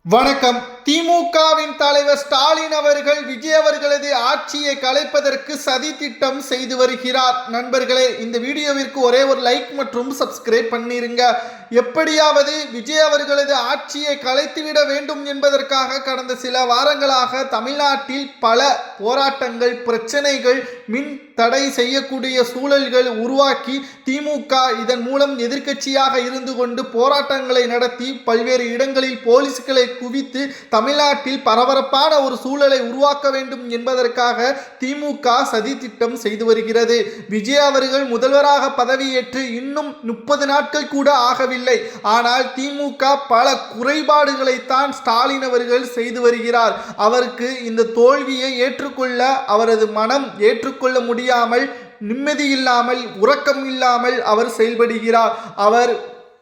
வணக்கம். திமுகவின் தலைவர் ஸ்டாலின் அவர்கள் விஜய் அவர்களது ஆட்சியை கலைப்பதற்கு சதி திட்டம் செய்து வருகிறார். நண்பர்களே, இந்த வீடியோவிற்கு ஒரே ஒரு லைக் மற்றும் சப்ஸ்கிரைப் பண்ணிருங்க. எப்படியாவது விஜய் அவர்களது ஆட்சியை கலைத்துவிட வேண்டும் என்பதற்காக கடந்த சில வாரங்களாக தமிழ்நாட்டில் பல போராட்டங்கள், பிரச்சனைகள், மின் தடை செய்யக்கூடிய சூழல்கள் உருவாக்கி திமுக இதன் மூலம் எதிர்க்கட்சியாக இருந்து கொண்டு போராட்டங்களை நடத்தி பல்வேறு இடங்களில் போலீஸ்களை குவித்து தமிழ்நாட்டில் பரபரப்பான ஒரு சூழலை உருவாக்க வேண்டும் என்பதற்காக திமுக சதி திட்டம் செய்து வருகிறது. விஜய் அவர்கள் முதல்வராக பதவியேற்று இன்னும் 30 நாட்கள் கூட ஆகவில்லை. ஆனால் திமுக பல குறைபாடுகளைத்தான் ஸ்டாலின் அவர்கள் செய்து வருகிறார். அவருக்கு இந்த தோல்வியை ஏற்றுக்கொள்ள அவரது மனம் ஏற்றுக்கொள்ள முடியாமல், நிம்மதி இல்லாமல், உறக்கம் இல்லாமல் அவர் செயல்படுகிறார். அவர்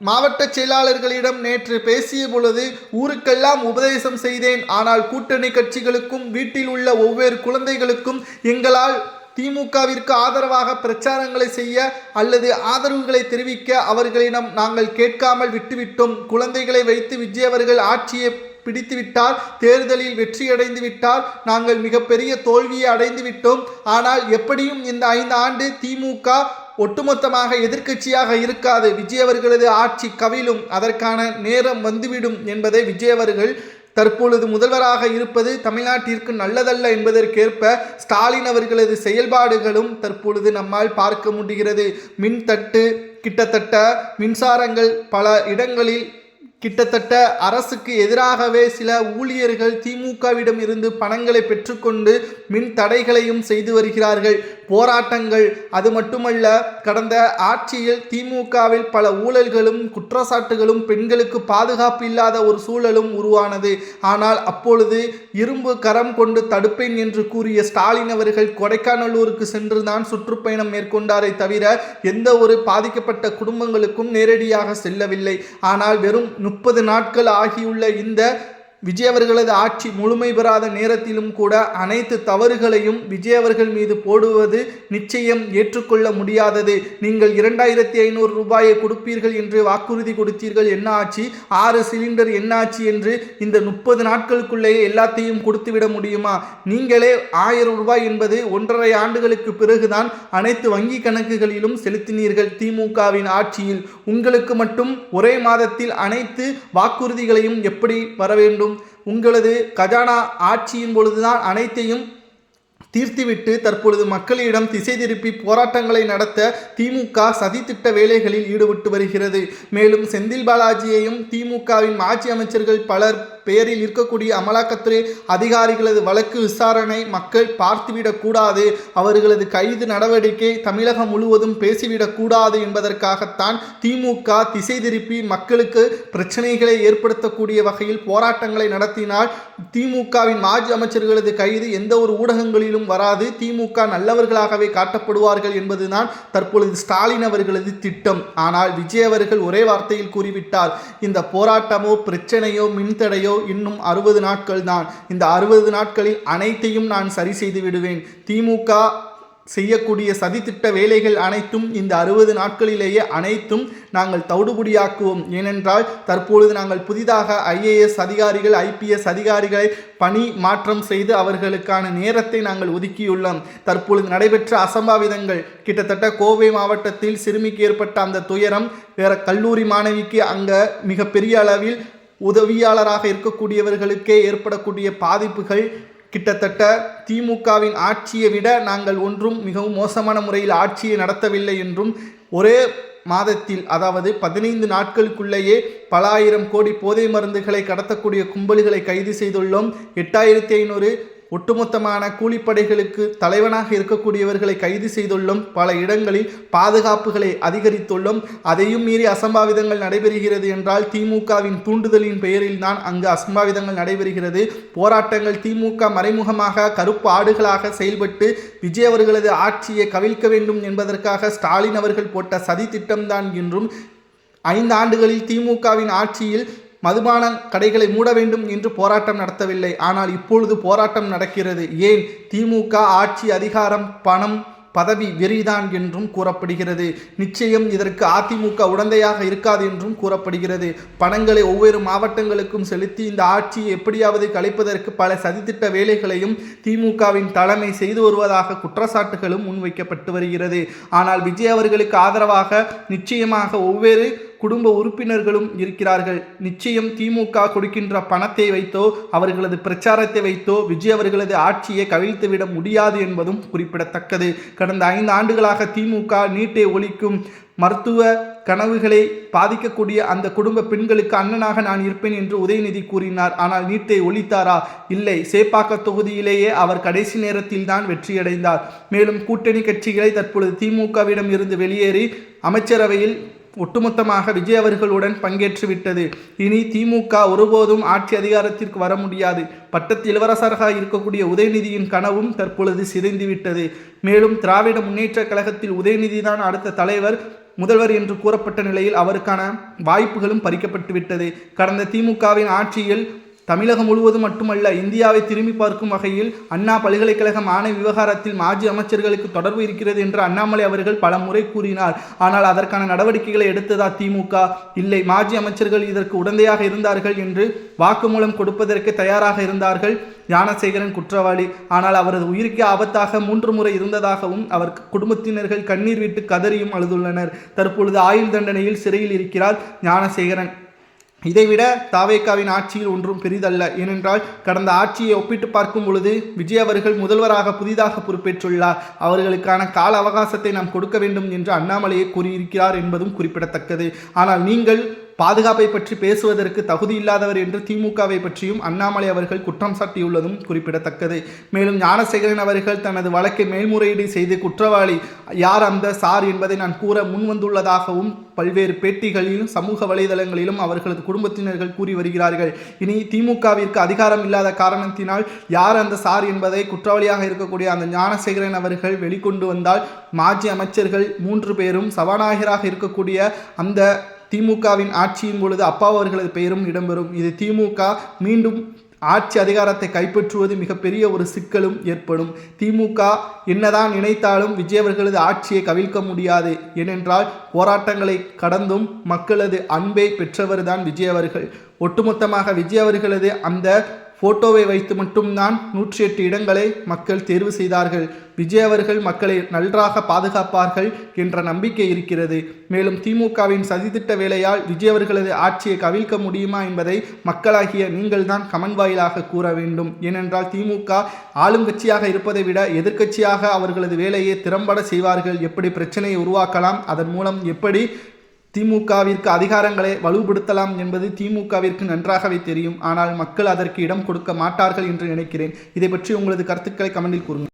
மாவட்ட செயலாளர்களிடம் நேற்று பேசிய பொழுது, ஊருக்கெல்லாம் உபதேசம் செய்தேன், ஆனால் கூட்டணி கட்சிகளுக்கும் வீட்டில் உள்ள ஒவ்வொரு குழந்தைகளுக்கும் எங்களால் திமுகவிற்கு ஆதரவாக பிரச்சாரங்களை செய்ய அல்லது ஆதரவுகளை தெரிவிக்க அவர்களிடம் நாங்கள் கேட்காமல் விட்டுவிட்டோம். குழந்தைகளை வைத்து விஜய் அவர்கள் ஆட்சியை பிடித்துவிட்டார், தேர்தலில் வெற்றியடைந்து விட்டார், நாங்கள் மிகப்பெரிய தோல்வியை அடைந்து விட்டோம். ஆனால் எப்படியும் இந்த 5 ஆண்டு திமுக ஒட்டுமொத்தமாக எதிர்க்கட்சியாக இருக்காது, விஜய் அவர்களது ஆட்சி கவிழும், அதற்கான நேரம் வந்துவிடும் என்பதை விஜய் அவர்கள் தற்பொழுது முதல்வராக இருப்பது தமிழ்நாட்டிற்கு நல்லதல்ல என்பதற்கேற்ப ஸ்டாலின் அவர்களது செயல்பாடுகளும் தற்பொழுது நம்மால் பார்க்க முடிகிறது. மின்தட்டு, கிட்டத்தட்ட மின்சாரங்கள் பல இடங்களில் கிட்டத்தட்ட அரசுக்கு எதிராகவே சில ஊழியர்கள் திமுகவிடம் இருந்து பணங்களை பெற்றுக்கொண்டு மின் தடைகளையும் செய்து வருகிறார்கள். போராட்டங்கள், அது மட்டுமல்ல, கடந்த ஆட்சியில் திமுகவில் பல ஊழல்களும் குற்றச்சாட்டுகளும், பெண்களுக்கு பாதுகாப்பு இல்லாத ஒரு சூழலும் உருவானது. ஆனால் அப்பொழுது இரும்பு கரம் கொண்டு தடுப்பேன் என்று கூறிய ஸ்டாலின் அவர்கள் கொடைக்கானலூருக்கு சென்றுதான் சுற்றுப்பயணம் மேற்கொண்டாரை தவிர எந்த ஒரு பாதிக்கப்பட்ட குடும்பங்களுக்கும் நேரடியாக செல்லவில்லை. ஆனால் வெறும் 30 நாட்கள் ஆகியுள்ள இந்த விஜய் அவர்களது ஆட்சி முழுமை பெறாத நேரத்திலும் கூட அனைத்து தவறுகளையும் விஜய் அவர்கள் மீது போடுவது நிச்சயம் ஏற்றுக்கொள்ள முடியாதது. நீங்கள் 2500 ரூபாயை கொடுப்பீர்கள் என்று வாக்குறுதி கொடுத்தீர்கள், என்ன ஆச்சு? 6 சிலிண்டர் என்ன ஆச்சு என்று இந்த 30 நாட்களுக்குள்ளேயே எல்லாத்தையும் கொடுத்துவிட முடியுமா? நீங்களே 1000 ரூபாய் என்பது 1.5 ஆண்டுகளுக்கு பிறகுதான் அனைத்து வங்கி கணக்குகளிலும் செலுத்தினீர்கள். திமுகவின் ஆட்சியில் உங்களுக்கு மட்டும் ஒரே மாதத்தில் அனைத்து வாக்குறுதிகளையும் எப்படி வர வேண்டும்? உங்களது கஜானா ஆட்சியின் பொழுதுதான் அனைத்தையும் தீர்த்துவிட்டு தற்பொழுது மக்களிடம் திசை திருப்பி போராட்டங்களை நடத்த திமுக சதித்திட்ட வேலைகளில் ஈடுபட்டு வருகிறது. மேலும் செந்தில் பாலாஜியையும் திமுகவின் மாஜி அமைச்சர்கள் பலர் பெயரில் இருக்கக்கூடிய அமலாக்கத்துறை அதிகாரிகளது வழக்கு விசாரணை மக்கள் பார்த்துவிடக்கூடாது, அவர்களது கைது நடவடிக்கை தமிழகம் முழுவதும் பேசிவிடக்கூடாது என்பதற்காகத்தான் திமுக திசை திருப்பி மக்களுக்கு பிரச்சனைகளை ஏற்படுத்தக்கூடிய வகையில் போராட்டங்களை நடத்தினால் திமுகவின் மாஜி அமைச்சர்களது கைது எந்த ஒரு ஊடகங்களிலும் வராது, திமுக நல்லவர்களாகவே காட்டப்படுவார்கள் என்பதுதான் தற்பொழுது ஸ்டாலின் அவர்களது திட்டம். ஆனால் விஜய் அவர்கள் ஒரே வார்த்தையில் கூறிவிட்டார், இந்த போராட்டமோ பிரச்சனையோ மின்தடையோ இன்னும் 60 நாட்கள் தான், இந்த 60 நாட்களில் அனைத்தையும் நான் சரி செய்து விடுவேன். திமுக செய்யக்கூடிய சதித்திட்ட வேலைகள் அனைத்தும் இந்த 60 நாட்களிலேயே அனைத்தும் நாங்கள் தவிடுபடியாக்குவோம். ஏனென்றால் தற்பொழுது நாங்கள் புதிதாக IAS அதிகாரிகள், IPS அதிகாரிகளை பணி மாற்றம் செய்து அவர்களுக்கான நேரத்தை நாங்கள் ஒதுக்கியுள்ளோம். தற்பொழுது நடைபெற்ற அசம்பாவிதங்கள், கிட்டத்தட்ட கோவை மாவட்டத்தில் சிறுமிக்கு ஏற்பட்ட அந்த துயரம், வேற கல்லூரி மாணவிக்கு அங்கே மிகப்பெரிய அளவில் உதவியாளராக இருக்கக்கூடியவர்களுக்கே ஏற்படக்கூடிய பாதிப்புகள், கிட்டத்தட்ட திமுகவின் ஆட்சியை விட நாங்கள் ஒன்றும் மிகவும் மோசமான முறையில் ஆட்சியை நடத்தவில்லை என்றும், ஒரே மாதத்தில் அதாவது 15 நாட்களுக்குள்ளேயே பல ஆயிரம் கோடி போதை மருந்துகளை கடத்தக்கூடிய கும்பல்களை கைது செய்துள்ளோம். 8500 ஒட்டுமொத்தமான கூலிப்படைகளுக்கு தலைவனாக இருக்கக்கூடியவர்களை கைது செய்துள்ளோம். பல இடங்களில் பாதுகாப்புகளை அதிகரித்துள்ளோம். அதையும் மீறி அசம்பாவிதங்கள் நடைபெறுகிறது என்றால் திமுகவின் தூண்டுதலின் பெயரில் தான் அங்கு அசம்பாவிதங்கள் நடைபெறுகிறது. போராட்டங்கள் திமுக மறைமுகமாக கருப்பு ஆடுகளாக செயல்பட்டு விஜய் அவர்களது ஆட்சியை கவிழ்க்க வேண்டும் என்பதற்காக ஸ்டாலின் அவர்கள் போட்ட சதி திட்டம்தான் என்றும், 5 ஆண்டுகளில் திமுகவின் ஆட்சியில் மதுபான கடைகளை மூட வேண்டும் என்று போராட்டம் நடத்தவில்லை. ஆனால் இப்பொழுது போராட்டம் நடக்கிறது. ஏன்? திமுக ஆட்சி, அதிகாரம், பணம் பதவி வெறிதான் என்றும் கூறப்படுகிறது. நிச்சயம் இதற்கு அதிமுக உடந்தையாக இருக்காது என்றும் கூறப்படுகிறது. பணங்களை ஒவ்வொரு மாவட்டங்களுக்கும் செலுத்தி இந்த ஆட்சியை எப்படியாவது கலைப்பதற்கு பல சதித்திட்ட வேலைகளையும் திமுகவின் தலைமை செய்து வருவதாக குற்றச்சாட்டுகளும் முன்வைக்கப்பட்டு வருகிறது. ஆனால் விஜய் அவர்களுக்கு ஆதரவாக நிச்சயமாக ஒவ்வொரு குடும்ப உறுப்பினர்களும் இருக்கிறார்கள். நிச்சயம் திமுக கொடுக்கின்ற பணத்தை வைத்தோ அவர்களது பிரச்சாரத்தை வைத்தோ விஜய் அவர்களது ஆட்சியை கவிழ்த்துவிட முடியாது என்பதும் குறிப்பிடத்தக்கது. கடந்த 5 ஆண்டுகளாக திமுக நீட்டை ஒழிக்கும் மருத்துவ கனவுகளை பாதிக்கக்கூடிய அந்த குடும்ப பெண்களுக்கு அண்ணனாக நான் இருப்பேன் என்று உதயநிதி கூறினார். ஆனால் நீட்டை ஒழித்தாரா? இல்லை. சேப்பாக்க தொகுதியிலேயே அவர் கடைசி நேரத்தில் தான் வெற்றியடைந்தார். மேலும் கூட்டணி கட்சிகளை தற்பொழுது திமுகவிடம் இருந்து வெளியேறி அமைச்சரவையில் ஒட்டுமொத்தமாக விஜய் அவர்களுடன் பங்கேற்றுவிட்டது. இனி திமுக ஒருபோதும் ஆட்சி அதிகாரத்திற்கு வர முடியாது. பட்டத்து இளவரசராக இருக்கக்கூடிய உதயநிதியின் கனவும் தற்பொழுது சிதைந்துவிட்டது. மேலும் திராவிட முன்னேற்ற கழகத்தில் உதயநிதி தான் அடுத்த தலைவர் முதல்வர் என்று கூறப்பட்ட நிலையில் அவருக்கான வாய்ப்புகளும் பறிக்கப்பட்டு விட்டது. கடந்த திமுகவின் ஆட்சியில் தமிழகம் முழுவதும் மட்டுமல்ல, இந்தியாவை திரும்பி பார்க்கும் வகையில் அண்ணா பல்கலைக்கழக மாணவி விவகாரத்தில் மாஜி அமைச்சர்களுக்கு தொடர்பு இருக்கிறது என்று அண்ணாமலை அவர்கள் பல முறை கூறினார். ஆனால் அதற்கான நடவடிக்கைகளை எடுத்ததா திமுக? இல்லை. மாஜி அமைச்சர்கள் இதற்கு உடந்தையாக இருந்தார்கள் என்று வாக்குமூலம் கொடுப்பதற்கு தயாராக இருந்தார்கள். ஞானசேகரன் குற்றவாளி. ஆனால் அவரது உயிருக்கு ஆபத்தாக 3 முறை இருந்ததாகவும் அவர் குடும்பத்தினர்கள் கண்ணீர் விட்டு கதறியும் அழுதுள்ளனர். தற்பொழுது ஆயுள் தண்டனையில் சிறையில் இருக்கிறார் ஞானசேகரன். இதைவிட தாவேகாவின் ஆட்சியில் ஒன்றும் பெரிதல்ல. ஏனென்றால் கடந்த ஆட்சியை ஒப்பிட்டு பார்க்கும் பொழுது விஜய் அவர்கள் முதல்வராக புதிதாக பொறுப்பேற்றுள்ளார். அவர்களுக்கான கால அவகாசத்தை நாம் கொடுக்க வேண்டும் என்று அண்ணாமலையை கூறியிருக்கிறார் என்பதும் குறிப்பிடத்தக்கது. ஆனால் நீங்கள் பாதுகாப்பை பற்றி பேசுவதற்கு தகுதி இல்லாதவர் என்று திமுகவை பற்றியும் அண்ணாமலை அவர்கள் குற்றம் சாட்டியுள்ளதும் குறிப்பிடத்தக்கது. மேலும் ஞானசேகரன் அவர்கள் தனது வழக்கை மேல்முறையீடு செய்து குற்றவாளி யார் அந்த சார் என்பதை நான் கூற முன்வந்துள்ளதாகவும் பல்வேறு பேட்டிகளிலும் சமூக வலைதளங்களிலும் அவர்களது குடும்பத்தினர்கள் கூறி வருகிறார்கள். இனி திமுகவிற்கு அதிகாரம் இல்லாத காரணத்தினால் யார் அந்த சார் என்பதை குற்றவாளியாக இருக்கக்கூடிய அந்த ஞானசேகரன் அவர்கள் வெளிக்கொண்டு வந்தால் மாஜி அமைச்சர்கள் 3 பேரும் சபாநாயகராக இருக்கக்கூடிய அந்த திமுகவின் ஆட்சியின் பொழுது அப்பா அவர்களது பெயரும் இடம்பெறும். இது திமுக மீண்டும் ஆட்சி அதிகாரத்தை கைப்பற்றுவது மிகப்பெரிய ஒரு சிக்கலும் ஏற்படும். திமுக என்னதான் நினைத்தாலும் விஜய் அவர்களது ஆட்சியை கவிழ்க்க முடியாது. ஏனென்றால் போராட்டங்களை கடந்தும் மக்களது அன்பை பெற்றவர்தான் விஜய் அவர்கள். ஒட்டுமொத்தமாக விஜய் அவர்களது அந்த போட்டோவை வைத்து மட்டும்தான் 108 இடங்களை மக்கள் தேர்வு செய்தார்கள். விஜய் அவர்கள் மக்களை நன்றாக பாதுகாப்பார்கள் என்ற நம்பிக்கை இருக்கிறது. மேலும் திமுகவின் சதித்திட்ட வேலையால் விஜய் அவர்களது ஆட்சியை கவிழ்க்க முடியுமா என்பதை மக்களாகிய நீங்கள் தான் கமெண்ட் வாயிலாக கூற வேண்டும். ஏனென்றால் திமுக ஆளுங்கட்சியாக இருப்பதை விட எதிர்க்கட்சியாக அவர்களது வேலையை திறம்பட செய்வார்கள். எப்படி பிரச்சனையை உருவாக்கலாம், அதன் மூலம் எப்படி திமுகவிற்கு அதிகாரங்களை வலுப்படுத்தலாம் என்பது திமுகவிற்கு நன்றாகவே தெரியும். ஆனால் மக்கள் அதற்கு இடம் கொடுக்க மாட்டார்கள் என்று நினைக்கிறேன். இதை பற்றி உங்களது கருத்துக்களை கமெண்டில் கூறுங்கள்.